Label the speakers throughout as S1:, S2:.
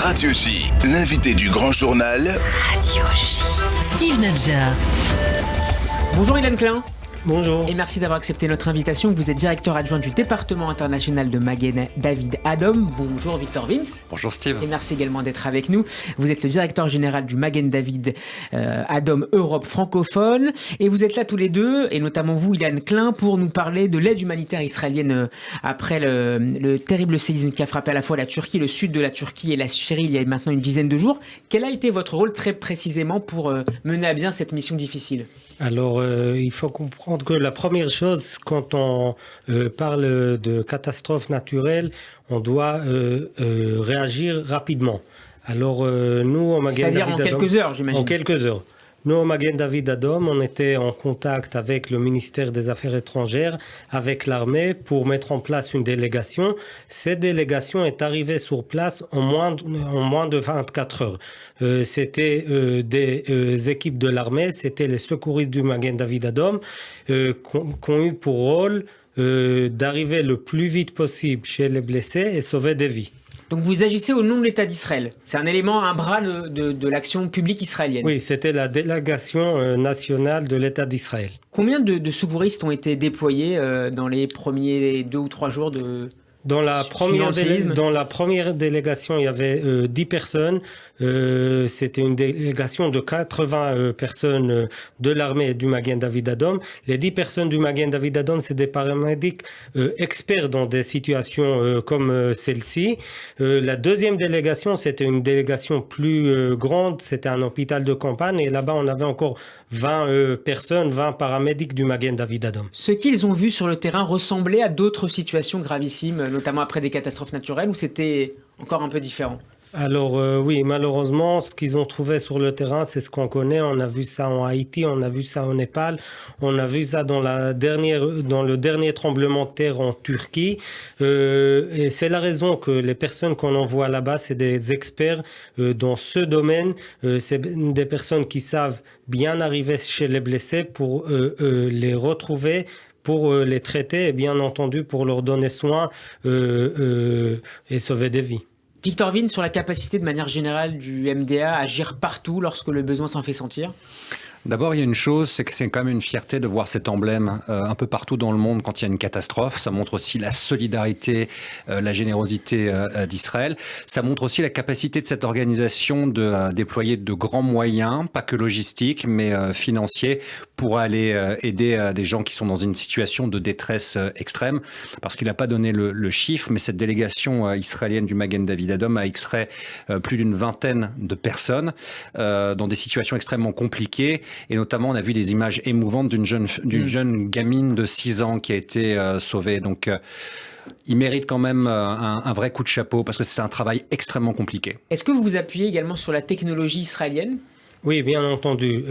S1: Radio J, l'invité du grand journal.
S2: Radio J. Steve Nadjar.
S3: Bonjour Ilan Klein.
S4: Bonjour.
S3: Et merci d'avoir accepté notre invitation. Vous êtes directeur adjoint du département international de Magen David Adom. Bonjour Victor Vince.
S5: Bonjour Steve.
S3: Et merci également d'être avec nous. Vous êtes le directeur général du Magen David Adom Europe francophone. Et vous êtes là tous les deux, et notamment vous Ilan Klein, pour nous parler de l'aide humanitaire israélienne après le terrible séisme qui a frappé à la fois la Turquie, le sud de la Turquie et la Syrie il y a maintenant une dizaine de jours. Quel a été votre rôle très précisément pour mener à bien cette mission difficile ?
S4: Alors, il faut comprendre que la première chose, quand on parle de catastrophe naturelle, on doit réagir rapidement. Alors, nous, au Magen David Adom...
S3: C'est-à-dire en quelques heures, j'imagine.
S4: En quelques heures. Nous, au Magen David Adom, on était en contact avec le ministère des Affaires étrangères, avec l'armée, pour mettre en place une délégation. Cette délégation est arrivée sur place en moins de 24 heures. C'était des équipes de l'armée, c'était les secouristes du Magen David Adom, qui ont eu pour rôle d'arriver le plus vite possible chez les blessés et sauver des vies.
S3: Donc vous agissez au nom de l'État d'Israël. C'est un élément, un bras de l'action publique israélienne.
S4: Oui, c'était la délégation nationale de l'État d'Israël.
S3: Combien de secouristes ont été déployés dans les premiers 2 ou 3 jours de...
S4: Dans la première délégation, il y avait 10 personnes. C'était une délégation de 80 personnes de l'armée et du Magen David Adom. Les 10 personnes du Magen David Adom, c'est des paramédics experts dans des situations comme celle-ci. La deuxième délégation, c'était une délégation plus grande. C'était un hôpital de campagne. Et là-bas, on avait encore 20 personnes, 20 paramédics du Magen David Adom.
S3: Ce qu'ils ont vu sur le terrain ressemblait à d'autres situations gravissimes, notamment après des catastrophes naturelles, ou c'était encore un peu différent ?
S4: Alors oui, malheureusement, ce qu'ils ont trouvé sur le terrain, c'est ce qu'on connaît. On a vu ça en Haïti, on a vu ça au Népal, on a vu ça dans le dernier tremblement de terre en Turquie. Et c'est la raison que les personnes qu'on envoie là-bas, c'est des experts dans ce domaine. C'est des personnes qui savent bien arriver chez les blessés pour les retrouver, pour les traiter et bien entendu pour leur donner soin et sauver des vies.
S3: Victor Vince, sur la capacité de manière générale du MDA à agir partout lorsque le besoin s'en fait sentir ?
S5: D'abord, il y a une chose, c'est que c'est quand même une fierté de voir cet emblème un peu partout dans le monde quand il y a une catastrophe. Ça montre aussi la solidarité, la générosité d'Israël. Ça montre aussi la capacité de cette organisation de déployer de grands moyens, pas que logistiques, mais financiers, pour aller aider des gens qui sont dans une situation de détresse extrême. Parce qu'il n'a pas donné le chiffre, mais cette délégation israélienne du Magen David Adom a extrait plus d'une vingtaine de personnes dans des situations extrêmement compliquées. Et notamment, on a vu des images émouvantes d'une jeune gamine de 6 ans qui a été sauvée. Donc, il mérite quand même un vrai coup de chapeau parce que c'est un travail extrêmement compliqué.
S3: Est-ce que vous vous appuyez également sur la technologie israélienne ?
S4: Oui, bien entendu.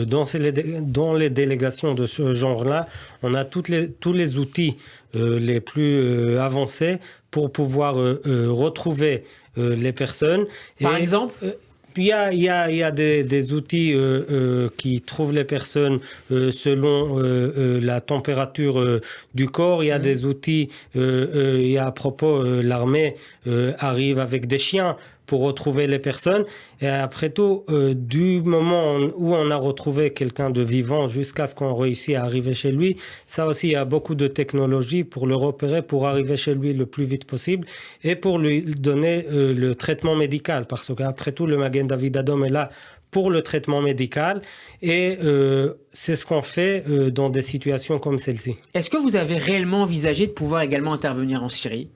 S4: Dans les délégations de ce genre-là, on a tous les outils les plus avancés pour pouvoir retrouver les personnes.
S3: Par exemple
S4: il y a des outils qui trouvent les personnes selon la température du corps. Il y a des outils, à propos, l'armée arrive avec des chiens pour retrouver les personnes. Et après tout, du moment où on a retrouvé quelqu'un de vivant jusqu'à ce qu'on réussisse à arriver chez lui, ça aussi, il y a beaucoup de technologies pour le repérer, pour arriver chez lui le plus vite possible et pour lui donner le traitement médical. Parce qu'après tout, le Magen David Adom est là pour le traitement médical et c'est ce qu'on fait dans des situations comme celle-ci.
S3: Est-ce que vous avez réellement envisagé de pouvoir également intervenir en Syrie ?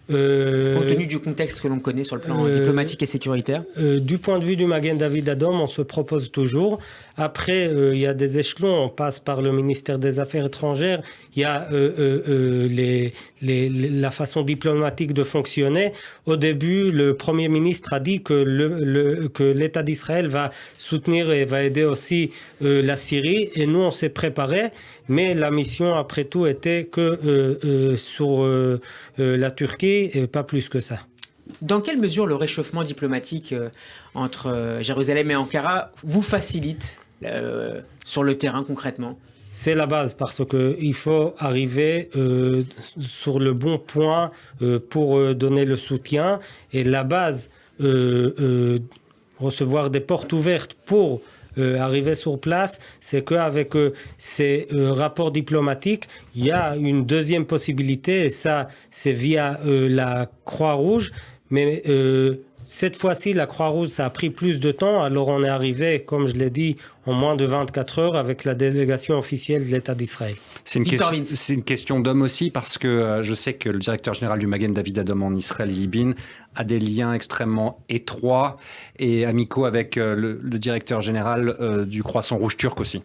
S3: Compte tenu du contexte que l'on connaît sur le plan diplomatique et sécuritaire ?
S4: Du point de vue du Magen David Adom, on se propose toujours. Après, il y a des échelons, on passe par le ministère des Affaires étrangères, il y a la façon diplomatique de fonctionner. Au début, le Premier ministre a dit que l'État d'Israël va soutenir et va aider aussi la Syrie, et nous on s'est préparés, mais la mission après tout était que sur la Turquie et pas plus que ça.
S3: Dans quelle mesure le réchauffement diplomatique entre Jérusalem et Ankara vous facilite sur le terrain concrètement ?
S4: C'est la base parce qu'il faut arriver sur le bon point pour donner le soutien. Et la base recevoir des portes ouvertes pour arriver sur place, c'est qu'avec ces rapports diplomatiques, il y a une deuxième possibilité, et ça, c'est via la Croix-Rouge. Mais cette fois-ci, la Croix-Rouge, ça a pris plus de temps. Alors, on est arrivé, comme je l'ai dit, en moins de 24 heures avec la délégation officielle de l'État d'Israël.
S5: C'est une question d'homme aussi, parce que je sais que le directeur général du Magen David Adom en Israël, Libin, a des liens extrêmement étroits et amicaux avec le directeur général du Croissant Rouge turc aussi.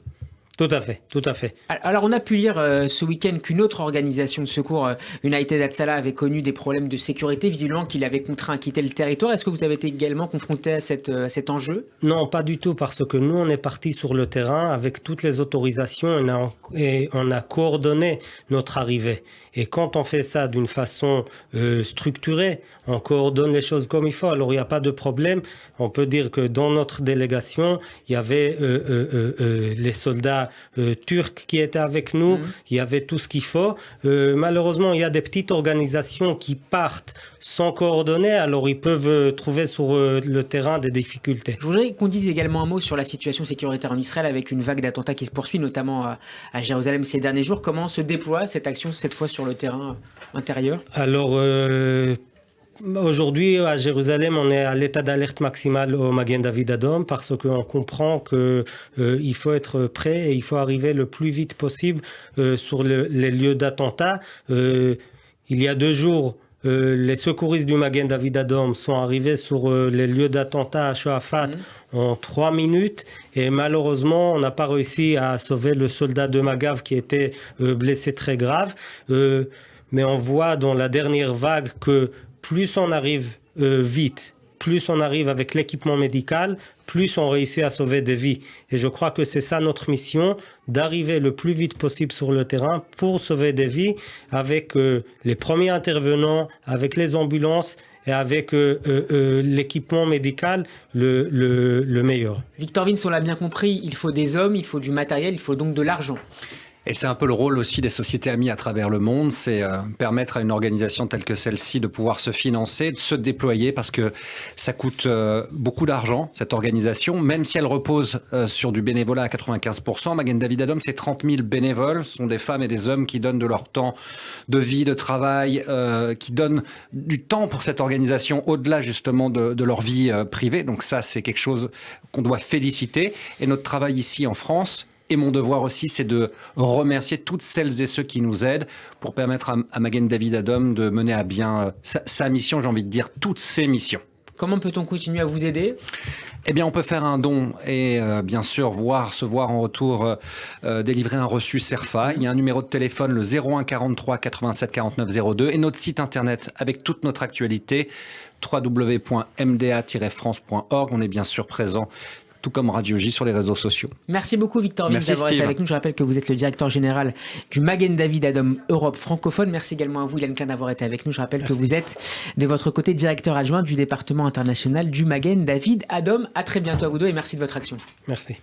S4: Tout à fait, tout à fait.
S3: Alors, on a pu lire ce week-end qu'une autre organisation de secours, United Hatzalah, avait connu des problèmes de sécurité, visiblement qu'il avait contraint à quitter le territoire. Est-ce que vous avez été également confronté à cet enjeu ?
S4: Non, pas du tout, parce que nous, on est partis sur le terrain avec toutes les autorisations et on a coordonné notre arrivée. Et quand on fait ça d'une façon structurée, on coordonne les choses comme il faut. Alors, il n'y a pas de problème. On peut dire que dans notre délégation, il y avait les soldats turcs qui étaient avec nous. Il y avait tout ce qu'il faut. Malheureusement, il y a des petites organisations qui partent sans coordonner. Alors, ils peuvent trouver sur le terrain des difficultés.
S3: Je voudrais qu'on dise également un mot sur la situation sécuritaire en Israël avec une vague d'attentats qui se poursuit, notamment à Jérusalem ces derniers jours. Comment se déploie cette action, cette fois sur le terrain intérieur ?
S4: Alors, aujourd'hui, à Jérusalem, on est à l'état d'alerte maximale au Magen David Adom parce qu'on comprend qu'il faut être prêt et il faut arriver le plus vite possible sur les lieux d'attentat. Il y a 2 jours, les secouristes du Magen David Adom sont arrivés sur les lieux d'attentat à Shoafat en 3 minutes et malheureusement, on n'a pas réussi à sauver le soldat de Magav qui était blessé très grave. Mais on voit dans la dernière vague que plus on arrive vite, plus on arrive avec l'équipement médical, plus on réussit à sauver des vies. Et je crois que c'est ça notre mission, d'arriver le plus vite possible sur le terrain pour sauver des vies avec les premiers intervenants, avec les ambulances et avec l'équipement médical le meilleur.
S3: Victor Vince, on l'a bien compris, il faut des hommes, il faut du matériel, il faut donc de l'argent.
S5: Et c'est un peu le rôle aussi des sociétés amies à travers le monde, c'est permettre à une organisation telle que celle-ci de pouvoir se financer, de se déployer, parce que ça coûte beaucoup d'argent, cette organisation, même si elle repose sur du bénévolat à 95%. Magen David Adom, c'est 30 000 bénévoles, ce sont des femmes et des hommes qui donnent de leur temps de vie, de travail, qui donnent du temps pour cette organisation au-delà justement de leur vie privée. Donc ça, c'est quelque chose qu'on doit féliciter. Et notre travail ici en France, et mon devoir aussi, c'est de remercier toutes celles et ceux qui nous aident pour permettre à Magen David Adom de mener à bien sa mission, j'ai envie de dire toutes ses missions.
S3: Comment peut-on continuer à vous aider ?
S5: Eh bien, on peut faire un don et bien sûr se voir en retour délivrer un reçu CERFA. Il y a un numéro de téléphone, le 01 43 87 49 02 et notre site internet avec toute notre actualité, www.mda-france.org. On est bien sûr présent, tout comme Radio J, sur les réseaux sociaux.
S3: Merci beaucoup Victor Vince d'avoir été avec nous. Je rappelle que vous êtes le directeur général du Magen David Adom Europe francophone. Merci également à vous Ilan Klein d'avoir été avec nous. Je rappelle que vous êtes de votre côté directeur adjoint du département international du Magen David Adom. À très bientôt à vous deux et merci de votre action.
S4: Merci.